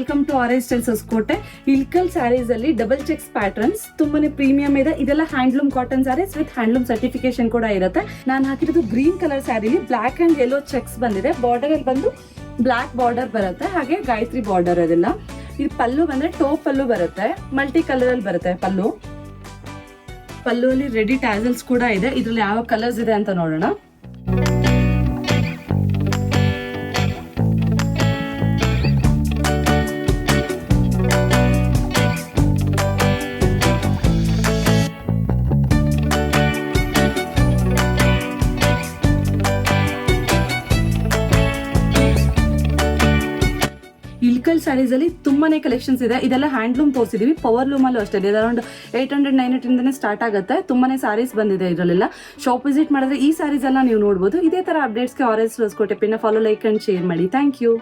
Welcome to RS styles Hoskote. Ilkal sarees ಅಲ್ಲಿ double checks patterns ತುಂಬಾನೇ premium ಇದೆ. ಇದೆಲ್ಲ handloom cotton sarees with handloom certification ಕೂಡ ಇರುತ್ತೆ. ನಾನು ಹಾಕಿರೋದು ಗ್ರೀನ್ ಕಲರ್ ಸ್ಯಾರಿಲಿ ಬ್ಲಾಕ್ ಅಂಡ್ ಯೆಲ್ಲೋ ಚೆಕ್ಸ್ ಬಂದಿದೆ. ಬಾರ್ಡರ್ ಅಲ್ಲಿ ಬಂದು ಬ್ಲಾಕ್ ಬಾರ್ಡರ್ ಬರುತ್ತೆ, ಹಾಗೆ ಗಾಯತ್ರಿ ಬಾರ್ಡರ್ ಅದೆಲ್ಲ. ಇದು ಪಲ್ಲು ಬಂದ್ರೆ ಟೋಪ್ ಪಲ್ಲು ಬರುತ್ತೆ, ಮಲ್ಟಿ ಕಲರ್ ಅಲ್ಲಿ ಬರುತ್ತೆ ಪಲ್ಲು. ಪಲ್ಲುವಲ್ಲಿ ರೆಡಿ ಟ್ಯಾಸಲ್ಸ್ ಕೂಡ ಇದೆ. ಇದ್ರಲ್ಲಿ ಯಾವ ಕಲರ್ಸ್ ಇದೆ ಅಂತ ನೋಡೋಣ. ಇಲ್ಕಲ್ ಸ್ಯಾರೀಸ್ ಅಲ್ಲಿ ತುಂಬಾನೇ ಕಲೆಕ್ಷನ್ಸ್ ಇದೆ. ಇದೆಲ್ಲ ಹ್ಯಾಂಡ್ಲೂಮ್ ತೋರಿಸಿದೀವಿ. ಪವರ್ ಲೂಮ್ ಅಲ್ಲೂ ಅಷ್ಟೇ ಇದೆ. ಅರೌಂಡ್ 800-900 ಇಂದನೇ ಸ್ಟಾರ್ಟ್ ಆಗುತ್ತೆ. ತುಂಬಾನೇ ಸ್ಯಾರೀಸ್ ಬಂದಿದೆ ಇದರಲ್ಲೆಲ್ಲ. ಶಾಪ್ ವಿಸಿಟ್ ಮಾಡಿದ್ರೆ ಈ ಸ್ಯಾರೀಸ್ ಎಲ್ಲ ನೀವು ನೋಡಬಹುದು. ಇದೇ ತರ ಅಪ್ಡೇಟ್ಸ್ಗೆ ಆರ್ಎಸ್ ಹೊಸಕೋಟೆ ಪಿನ್ನ ಫಾಲೋ, ಲೈಕ್ ಅಂಡ್ ಶೇರ್ ಮಾಡಿ. Thank you.